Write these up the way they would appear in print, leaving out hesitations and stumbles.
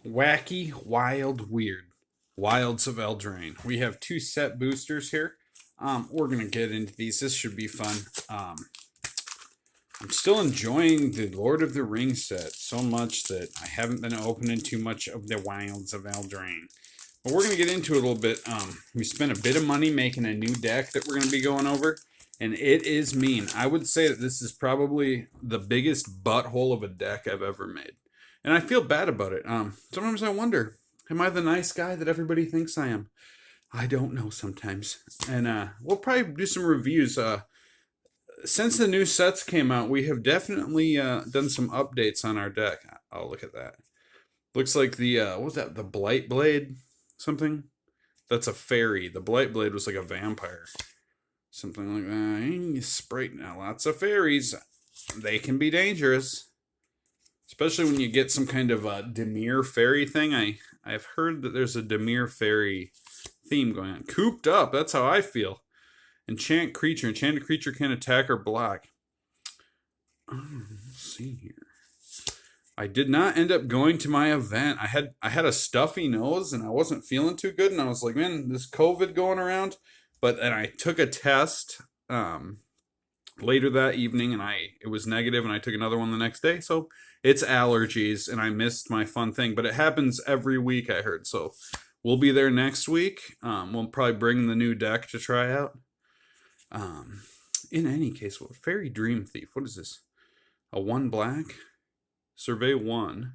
Wacky, wild, weird. Wilds of Eldraine. We have two set boosters here. We're gonna get into these. This should be fun. I'm still enjoying the Lord of the Rings set so much that I haven't been opening too much of the Wilds of Eldraine. But we're gonna get into it a little bit. We spent a bit of money making a new deck that we're gonna be going over, and it is mean. I would say that this is probably the biggest butthole of a deck I've ever made. And I feel bad about it. Sometimes I wonder, am I the nice guy that everybody thinks I am? I don't know sometimes. And we'll probably do some reviews. Since the new sets came out, we have definitely done some updates on our deck. Oh, look at that. Looks like the, what was that? The Blight Blade? Something? That's a fairy. The Blight Blade was like a vampire. Something like that. Sprite now. Lots of fairies. They can be dangerous. Especially when you get some kind of a Dimir fairy thing. I've heard that there's a Dimir fairy theme going on. Cooped up, that's how I feel. Enchant creature. Enchanted creature can attack or block. Let's see here. I did not end up going to my event. I had a stuffy nose and I wasn't feeling too good. And I was like, man, this COVID going around. But then I took a test later that evening and it was negative, and I took another one the next day. So it's allergies and I missed my fun thing, but it happens every week, I heard. So we'll be there next week. We'll probably bring the new deck to try out. In any case, Fairy Dream Thief. What is this? A 1 black? Survey 1.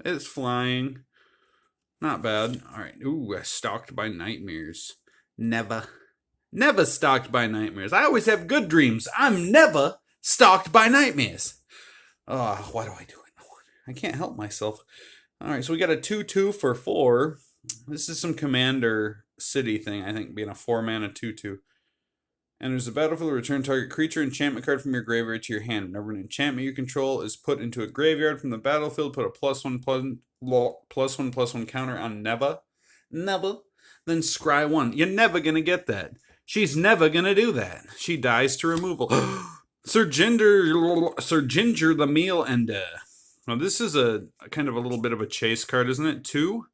It's flying. Not bad. Alright. Ooh, stalked by nightmares. Never stalked by nightmares. I always have good dreams. I'm never stalked by nightmares. Why do I do it? I can't help myself. Alright, so we got a 2/2 for 4. This is some Commander City thing, I think, being a 4-mana 2/2. Enters the battlefield, return target creature enchantment card from your graveyard to your hand. Whenever an enchantment you control is put into a graveyard from the battlefield, put a +1/+1 counter on Never. Then scry 1. You're never gonna get that. She's never gonna do that. She dies to removal. Sir Ginger the Meal Ender. Now this is a kind of a little bit of a chase card, isn't it? 2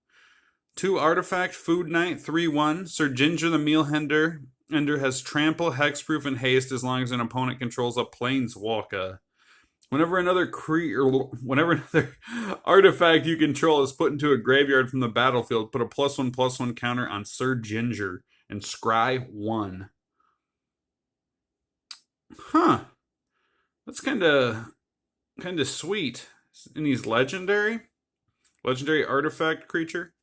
artifact, Food Knight, 3/1. Sir Ginger the Meal Ender has trample, hexproof, and haste as long as an opponent controls a planeswalker. Whenever another artifact you control is put into a graveyard from the battlefield, put a +1/+1 counter on Sir Ginger and scry 1. Huh. That's kind of sweet. And he's legendary artifact creature.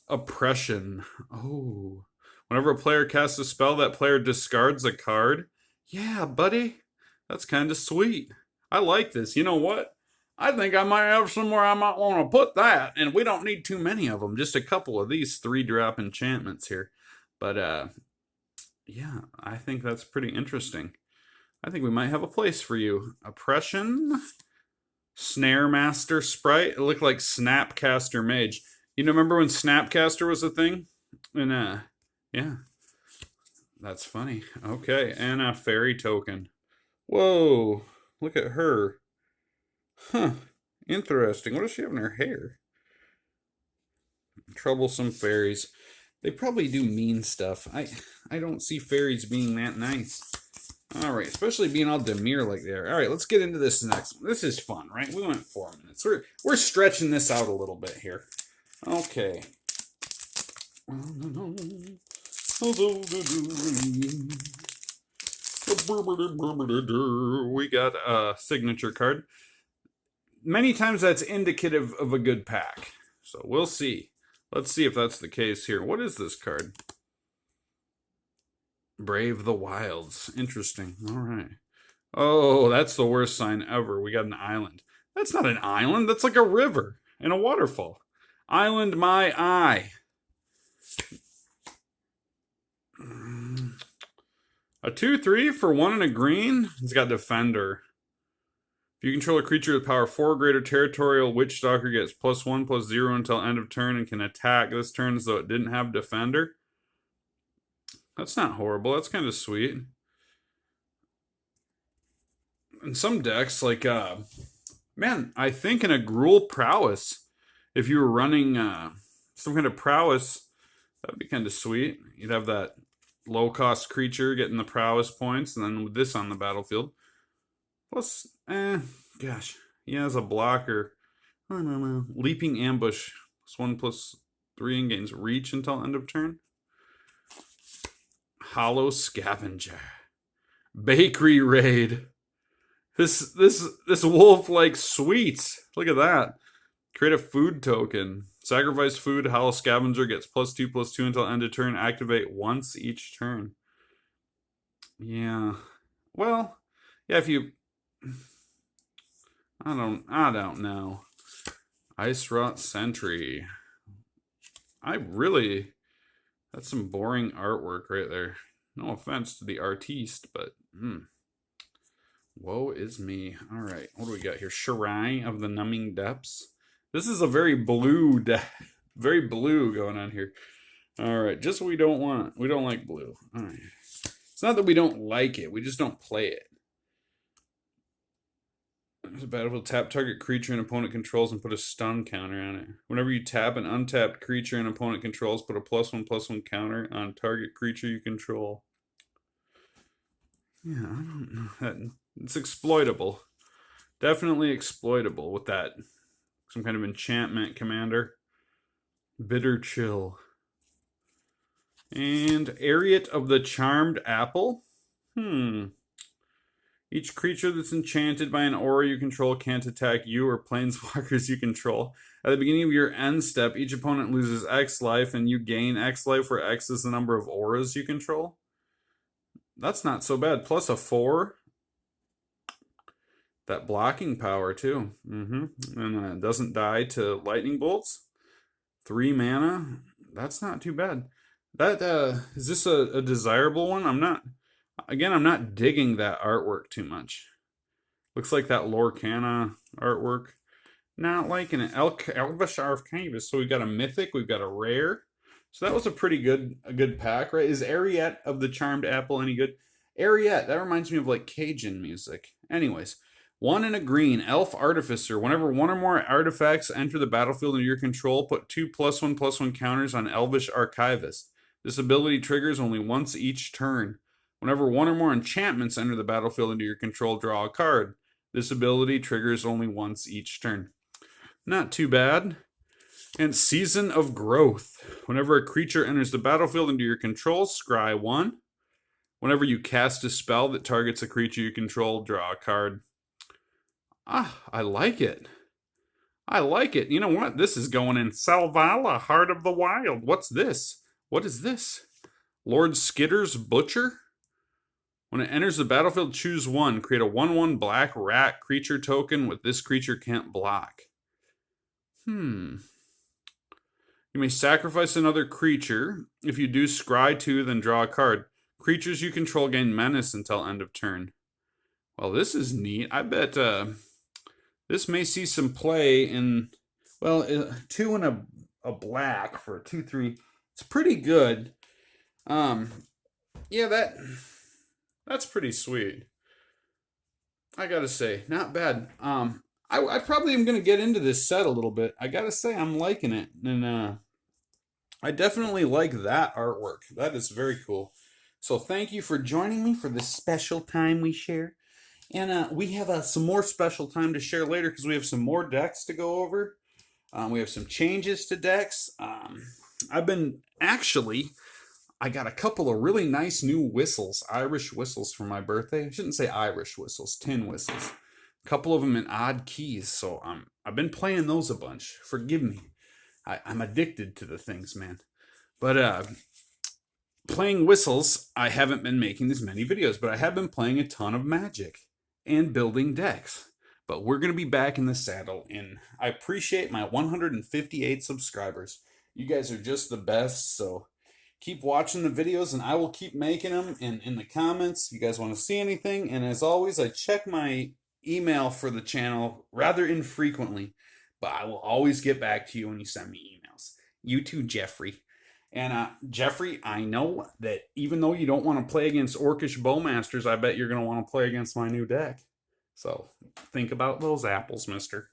Oppression. Oh. Whenever a player casts a spell, that player discards a card. Yeah, buddy. That's kind of sweet. I like this. You know what? I think I might have somewhere I might want to put that. And we don't need too many of them. Just a couple of these 3-drop enchantments here. But, yeah, I think that's pretty interesting. I think we might have a place for you. Oppression. Snare Master Sprite. It looked like Snapcaster Mage. You remember when Snapcaster was a thing? And, yeah. That's funny. Okay, and a fairy token. Whoa, look at her. Huh, interesting. What does she have in her hair? Troublesome fairies. They probably do mean stuff. I don't see fairies being that nice. Alright, especially being all Dimir like they are. Alright, let's get into this next one. This is fun, right? We went 4 minutes. We're stretching this out a little bit here. Okay. We got a signature card. Many times that's indicative of a good pack. So we'll see. Let's see if that's the case here. What is this card? Brave the Wilds. Interesting. All right. Oh, that's the worst sign ever. We got an island. That's not an island. That's like a river and a waterfall. Island my eye. A 2/3 for 1 and a green. It's got Defender. If you control a creature with power 4 or greater, Territorial Witchstalker gets +1/+0 until end of turn and can attack this turn as though it didn't have Defender. That's not horrible. That's kind of sweet. In some decks, like Man, I think in a Gruul prowess, if you were running some kind of prowess, that'd be kind of sweet. You'd have that low cost creature getting the prowess points, and then with this on the battlefield. Plus, gosh, he has a blocker. I don't know. Leaping ambush. +1/+3 and gains reach until end of turn. Hollow scavenger. Bakery raid. This wolf likes sweets. Look at that. Create a food token. Sacrifice food. Hollow scavenger gets +2/+2 until end of turn. Activate once each turn. Yeah. Well, yeah. If you, I don't know. Ice Rot Sentry. That's some boring artwork right there. No offense to the artiste, but woe is me. All right, what do we got here? Shirai of the Numbing Depths. This is a very blue, very blue going on here. All right, just what we don't want. We don't like blue. All right. It's not that we don't like it. We just don't play it. There's a battlefield. Tap target creature an opponent controls and put a stun counter on it. Whenever you tap an untapped creature an opponent controls, put a +1/+1 counter on target creature you control. Yeah, I don't know. It's exploitable. Definitely exploitable with that. Some kind of enchantment commander. Bitter Chill. And Ariat of the Charmed Apple. Each creature that's enchanted by an aura you control can't attack you or planeswalkers you control. At the beginning of your end step, each opponent loses X life and you gain X life, where X is the number of auras you control. That's not so bad. Plus a 4. That blocking power too. And it doesn't die to lightning bolts. 3 mana. That's not too bad. That is this a desirable one? I'm not digging that artwork too much. Looks like that Lorcana artwork. Not liking it. Elvish Arcanivus. So we've got a mythic, we've got a rare. So that was a good pack, right? Is Ariat of the Charmed Apple any good? Ariat, that reminds me of like Cajun music. Anyways, 1 and a green, Elf Artificer. Whenever 1 or more artifacts enter the battlefield under your control, put 2 +1/+1 counters on Elvish Archivist. This ability triggers only once each turn. Whenever 1 or more enchantments enter the battlefield under your control, draw a card. This ability triggers only once each turn. Not too bad. And Season of Growth. Whenever a creature enters the battlefield under your control, scry 1. Whenever you cast a spell that targets a creature you control, draw a card. I like it. I like it. You know what? This is going in Selvala, Heart of the Wild. What's this? What is this? Lord Skitter's Butcher? When it enters the battlefield, choose 1. Create a 1/1 black rat creature token with this creature can't block. You may sacrifice another creature. If you do, scry 2, then draw a card. Creatures you control gain menace until end of turn. Well, this is neat. I bet this may see some play in, 2 and a black for a 2/3. It's pretty good. Yeah, that's pretty sweet. I gotta say, not bad. I probably am gonna get into this set a little bit. I gotta say, I'm liking it, and I definitely like that artwork. That is very cool. So thank you for joining me for this special time we share. And we have some more special time to share later because we have some more decks to go over. We have some changes to decks. I got a couple of really nice new whistles, Irish whistles for my birthday. I shouldn't say Irish whistles, tin whistles. A couple of them in odd keys, so I've been playing those a bunch. Forgive me. I'm addicted to the things, man. But playing whistles, I haven't been making as many videos, but I have been playing a ton of Magic and building decks. But we're going to be back in the saddle, and I appreciate my 158 subscribers. You guys are just the best, so keep watching the videos, and I will keep making them. And in the comments, you guys want to see anything, and as always, I check my email for the channel rather infrequently, but I will always get back to you when you send me emails. You too, Jeffrey. And Jeffrey, I know that even though you don't want to play against Orcish Bowmasters, I bet you're going to want to play against my new deck. So think about those apples, mister.